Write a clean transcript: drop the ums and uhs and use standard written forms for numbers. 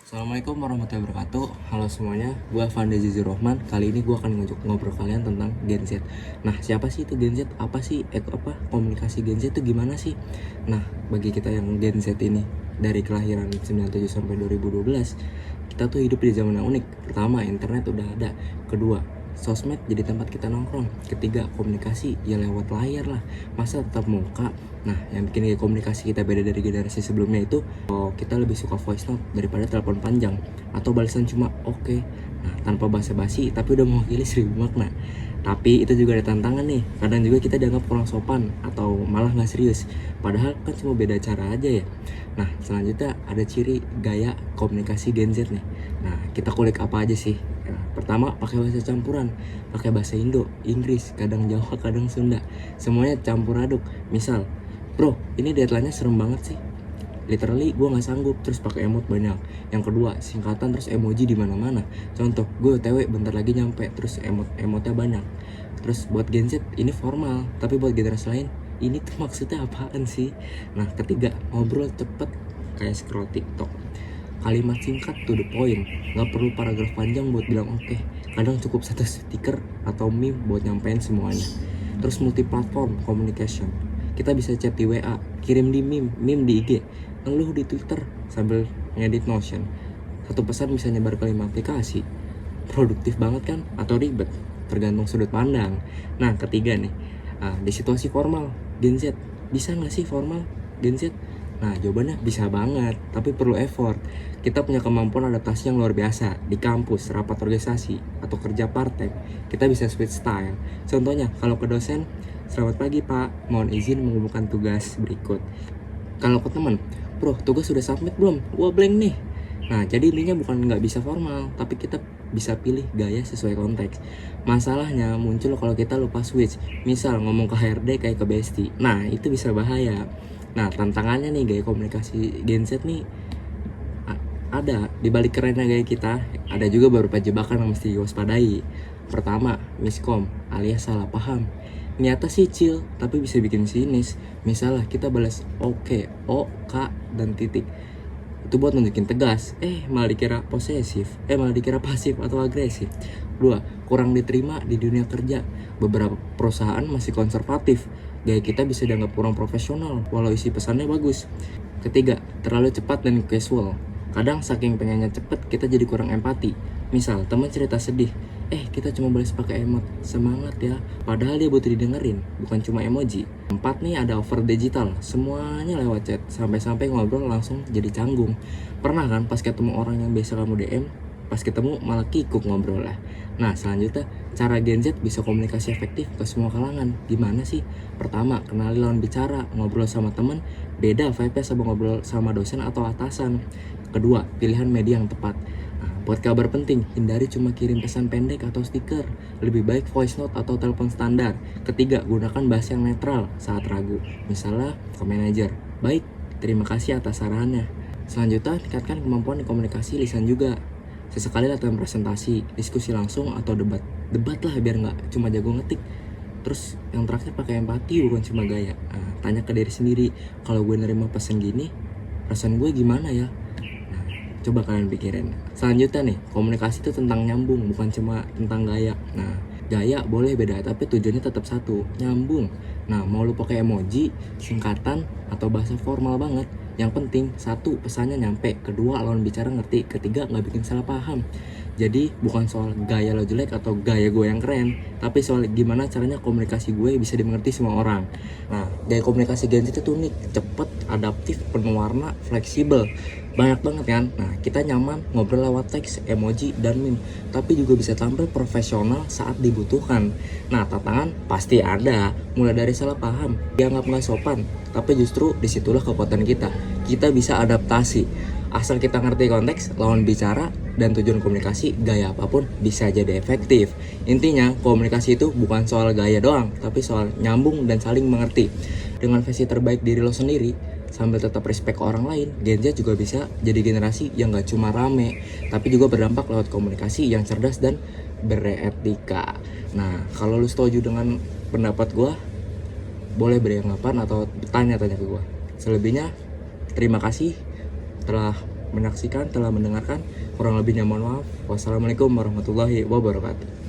Assalamualaikum warahmatullahi wabarakatuh. Halo semuanya, gue Fanda Zizur Rahman. Kali ini gue akan ngobrol kalian tentang Gen Z. Nah, siapa sih itu Gen Z? Apa sih komunikasi Gen Z itu gimana sih? Nah, bagi kita yang Gen Z ini dari kelahiran 97 sampai 2012, kita tuh hidup di zaman yang unik. Pertama, internet udah ada. Kedua, sosmed jadi tempat kita nongkrong. Ketiga, komunikasi ya lewat layar lah, masa tetap muka. Nah, yang bikin komunikasi kita beda dari generasi sebelumnya itu kita lebih suka voice note daripada telepon panjang atau balasan cuma oke. Nah, tanpa basa-basi tapi udah mewakili 1000 makna. Tapi itu juga ada tantangan nih, kadang juga kita dianggap kurang sopan atau malah nggak serius, padahal kan cuma beda cara aja ya. Nah, selanjutnya ada ciri gaya komunikasi Gen Z nih. Nah, kita kulik apa aja sih? Nah, pertama, pakai bahasa campuran, pakai bahasa Indo, Inggris, kadang Jawa, kadang Sunda, semuanya campur aduk. Misal, bro, ini deadline-nya serem banget sih. Literally gue nggak sanggup, terus pakai emot banyak. Yang kedua, singkatan terus emoji di mana-mana. Contoh, gue OTW bentar lagi nyampe, terus emotnya banyak. Terus buat Gen Z ini formal, tapi buat generasi lain ini tuh maksudnya apaan sih? Nah, ketiga, ngobrol cepet kayak scroll TikTok. Kalimat singkat to the point, nggak perlu paragraf panjang buat bilang oke. Kadang cukup satu stiker atau meme buat nyampein semuanya. Terus multi platform communication, kita bisa chat di WA, kirim di meme di IG, ngeluh di Twitter sambil ngedit Notion. Satu pesan bisa nyebar ke 5 aplikasi. Produktif banget kan? Atau ribet? Tergantung sudut pandang. Nah, ketiga nih, di situasi formal, Gen Z, bisa nggak sih formal Gen Z? Nah, jawabannya bisa banget, tapi perlu effort. Kita punya kemampuan adaptasi yang luar biasa. Di kampus, rapat organisasi, atau kerja part-time, kita bisa switch style. Contohnya, kalau ke dosen, selamat pagi Pak, mohon izin mengumumkan tugas berikut. Kalau ke teman, bro, tugas sudah submit belum? Wah, blank nih. Nah, jadi intinya bukan nggak bisa formal, tapi kita bisa pilih gaya sesuai konteks. Masalahnya muncul kalau kita lupa switch. Misal ngomong ke HRD kayak ke bestie. Nah, itu bisa bahaya. Nah, tantangannya nih gaya komunikasi Gen Z nih ada. Di balik kerennya gaya kita, ada juga beberapa jebakan yang mesti diwaspadai. Pertama, miskom alias salah paham. Niatnya sih chill, tapi bisa bikin sinis. Misalnya kita balas oke, O, K, dan titik. Itu buat nunjukin tegas, malah dikira posesif, malah dikira pasif atau agresif. Dua, kurang diterima di dunia kerja. Beberapa perusahaan masih konservatif. Gaya kita bisa dianggap kurang profesional, walau isi pesannya bagus. Ketiga, terlalu cepat dan casual. Kadang saking pengennya cepet, kita jadi kurang empati. Misal, teman cerita sedih, kita cuma balas pakai emot, semangat ya. Padahal dia butuh didengerin, bukan cuma emoji. Empat nih, ada over digital, semuanya lewat chat, sampai-sampai ngobrol langsung jadi canggung. Pernah kan pas ketemu orang yang biasa kamu DM, pas ketemu malah kikuk ngobrol lah. Nah, selanjutnya, cara Gen Z bisa komunikasi efektif ke semua kalangan. Gimana sih? Pertama, kenali lawan bicara, ngobrol sama teman, beda vibe-nya sama ngobrol sama dosen atau atasan. Kedua, pilihan media yang tepat. Nah, buat kabar penting, hindari cuma kirim pesan pendek atau stiker. Lebih baik voice note atau telepon standar. Ketiga, gunakan bahasa yang netral saat ragu. Misalnya ke manajer, baik, terima kasih atas sarannya. Selanjutnya, tingkatkan kemampuan di komunikasi lisan juga. Sesekali latihan presentasi, diskusi langsung atau debat lah biar nggak cuma jago ngetik. Terus yang terakhir, pakai empati bukan cuma gaya. Nah, tanya ke diri sendiri, kalau gue nerima pesan gini, perasaan gue gimana ya? Nah, coba kalian pikirin. Selanjutnya nih, komunikasi itu tentang nyambung, bukan cuma tentang gaya. Nah, gaya boleh beda, tapi tujuannya tetap satu, nyambung. Nah, mau lu pakai emoji, singkatan, atau bahasa formal banget, yang penting, satu, pesannya nyampe. Kedua, lawan bicara ngerti. Ketiga, nggak bikin salah paham. Jadi, bukan soal gaya lo jelek atau gaya gue yang keren, tapi soal gimana caranya komunikasi gue bisa dimengerti semua orang. Nah, gaya komunikasi Gen Z itu unik, cepet, adaptif, penuh warna, fleksibel. Banyak banget kan? Nah, kita nyaman ngobrol lewat teks, emoji, dan meme. Tapi juga bisa tampil profesional saat dibutuhkan. Nah, tantangan pasti ada. Mulai dari salah paham, dianggap nggak sopan. Tapi justru disitulah kekuatan kita. Kita bisa adaptasi. Asal kita ngerti konteks, lawan bicara, dan tujuan komunikasi, gaya apapun bisa jadi efektif. Intinya, komunikasi itu bukan soal gaya doang, tapi soal nyambung dan saling mengerti. Dengan versi terbaik diri lo sendiri, sambil tetap respect ke orang lain, Gen Z juga bisa jadi generasi yang gak cuma rame, tapi juga berdampak lewat komunikasi yang cerdas dan beretika. Nah, kalau lu setuju dengan pendapat gue, boleh beri anggapan atau tanya-tanya ke gue. Selebihnya, terima kasih telah menyaksikan, telah mendengarkan. Kurang lebihnya mohon maaf. Wassalamualaikum warahmatullahi wabarakatuh.